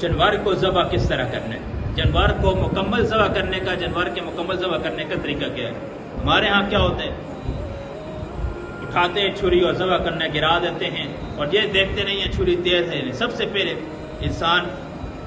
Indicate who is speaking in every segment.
Speaker 1: جانور کو ذبح کس طرح کرنا ہے، جانور کو مکمل ذبح کرنے کا، جانور کے مکمل ذبح کرنے کا طریقہ کیا ہے۔ ہمارے ہاں کیا ہوتا ہے، اٹھاتے ہیں چھری اور ذبح کرنا گرا دیتے ہیں، اور یہ دیکھتے نہیں ہیں چھری تیز ہے۔ سب سے پہلے انسان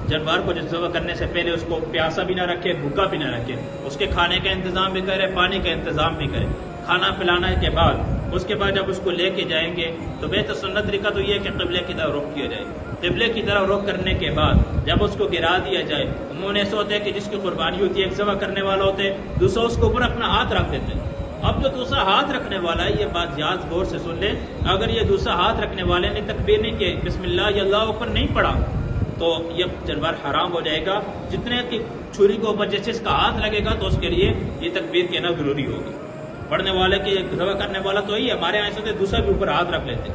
Speaker 1: جانور کو ذبح کرنے سے پہلے اس کو پیاسا بھی نہ رکھے، بھوکا بھی نہ رکھے، اس کے کھانے کا انتظام بھی کرے، پانی کا انتظام بھی کرے۔ کھانا پلانے کے بعد اس کے بعد جب اس کو لے کے جائیں گے تو بہتر سنت طریقہ تو یہ ہے کہ قبلے کی طرف رخ کیا جائے۔ قبلے کی طرف رخ کرنے کے بعد جب اس کو گرا دیا جائے، عموماً ایسا ہوتا ہے کہ جس کی قربانی ہوتی ہے ایک ذبح کرنے والا ہوتا ہے، دوسرا اس کے اوپر اپنا ہاتھ رکھ دیتے ہیں۔ اب جو دوسرا ہاتھ رکھنے والا ہے، یہ بات یاد غور سے سن لیں، اگر یہ دوسرا ہاتھ رکھنے والے نے تکبیر نہیں کی، بسم اللہ یا اللہ اوپر نہیں پڑا، تو یہ جانور حرام ہو جائے گا۔ جتنے کی چھری کے اوپر جس کا ہاتھ لگے گا تو اس کے لیے یہ تکبیر کہنا ضروری ہوگی۔ پڑھنے والے کے ذبح کرنے والا تو ہی، ہمارے یہاں ایسے دوسرا بھی اوپر ہاتھ رکھ لیتے،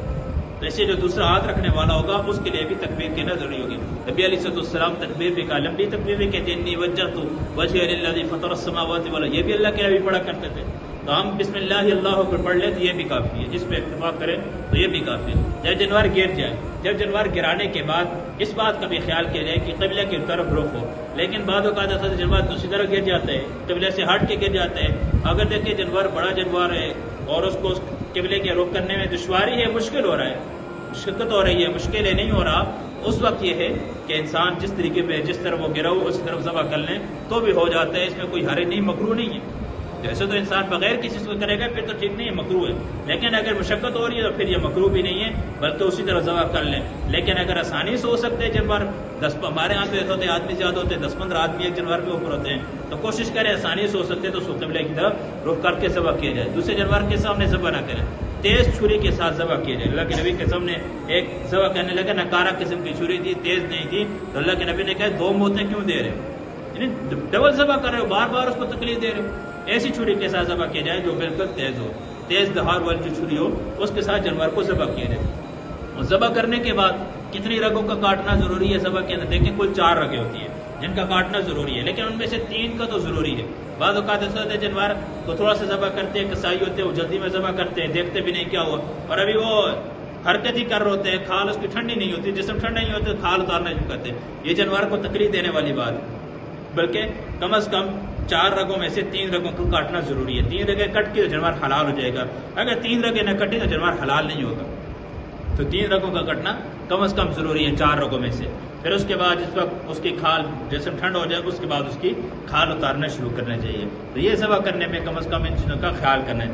Speaker 1: تو اسے جو دوسرا ہاتھ رکھنے والا ہوگا اس کے لیے بھی تکبیر کہنا ضروری ہوگی۔ نبی علیہ السلام تکبیر بھی کہا، لمبی تکبیر بھی کہتے ہیں، انی وجہت وجہی للذی فطر السماوات والارض، یہ بھی اللہ کے نبی پڑھا کرتے تھے۔ تو ہم بسم اللہ اللہ اکبر پڑھ لیں تو یہ بھی کافی ہے، جس پہ اتفاق کریں تو یہ بھی کافی ہے۔ جب جانور گر جائے، جب جانور گرانے کے بعد اس بات کا بھی خیال کیا جائے کہ قبلے کی طرف رخ ہو، لیکن بعض اوقات ایسا جانور دوسری طرف گر جاتا ہے، قبلے سے ہٹ کے گر جاتا ہے۔ اگر دیکھیں جانور بڑا جانور ہے اور اس کو قبلے کے رخ کرنے میں دشواری ہے، مشکل ہو رہا ہے، مشقت ہو رہی ہے، مشکل ہے، نہیں ہو رہا، اس وقت یہ ہے کہ انسان جس طریقے پہ جس طرف وہ گرا ہو اسی طرف ذبح کر لیں تو بھی ہو جاتا ہے، اس میں کوئی حرج نہیں، مکروہ نہیں ہے۔ جیسے تو انسان بغیر کسی سے کرے گا پھر تو ٹھیک نہیں ہے، مکروہ ہے، لیکن اگر مشقت ہو رہی ہے تو پھر یہ مکروہ بھی نہیں ہے، بلکہ اسی طرح ذبح کر لیں۔ لیکن اگر آسانی سے ہو سکتے ہیں جانور، ہمارے ہاں تو ایسے ہوتے ہیں آدمی زیادہ ہوتے ہیں، 10-15 آدمی ایک جانور کے اوپر ہوتے ہیں، تو کوشش کریں آسانی سے ہو سکتے تو اس کو قبلے کی طرف رخ کر کے ذبح کیا جائے، دوسرے جانور کے سامنے ذبح نہ کریں، تیز چھری کے ساتھ ذبح کیا جائے۔ اللہ کے نبی کے سامنے ایک ذبح کرنے لگا، نکارا قسم کی چھری تھی، تیز نہیں تھی، تو اللہ کے نبی نے کہا 2 موتیں کیوں دے رہے، یعنی ڈبل ذبح کر رہے ہو، بار بار اس کو تکلیف دے رہے ہو۔ ایسی چھری کے ساتھ ذبح کیا جائے جو بالکل تیز ہو، تیز دھار والی جو چھری ہو اس کے ساتھ جانور کو ذبح کیا جائے۔ اور ذبح کرنے کے بعد کتنی رگوں کا کاٹنا ضروری ہے ذبح کے اندر؟ دیکھیں کل 4 رگیں ہوتی ہیں جن کا کاٹنا ضروری ہے، لیکن ان میں سے 3 کا تو ضروری ہے۔ بعض اوقات ایسا ہوتا ہے جانور کو تھوڑا سا ذبح کرتے ہیں، کسائی ہوتے ہیں، وہ جلدی میں ذبح کرتے ہیں، دیکھتے بھی نہیں کیا ہوا، اور ابھی وہ حرکت ہی کر رہے ہوتے ہیں، کھال اس کی ٹھنڈی نہیں ہوتی، جسم ٹھنڈا نہیں ہوتا، کھال اتارنا شروع کرتے ہیں۔ یہ جانور کو تکلیف دینے والی بات ہے، بلکہ کم از کم 4 رگوں میں سے 3 رگوں کو کاٹنا ضروری ہے۔ 3 رگیں کٹ کے تو جانور حلال ہو جائے گا، اگر 3 رگیں نہ کٹی تو جانور حلال نہیں ہوگا۔ تو 3 رگوں کا کٹنا کم از کم ضروری ہے 4 رگوں میں سے۔ پھر اس کے بعد جس وقت اس کی کھال جسم ٹھنڈ ہو جائے اس کے بعد اس کی کھال اتارنا شروع کرنا چاہیے۔ تو یہ ذبح کرنے میں کم از کم ان چیزوں کا خیال کرنا چاہیے۔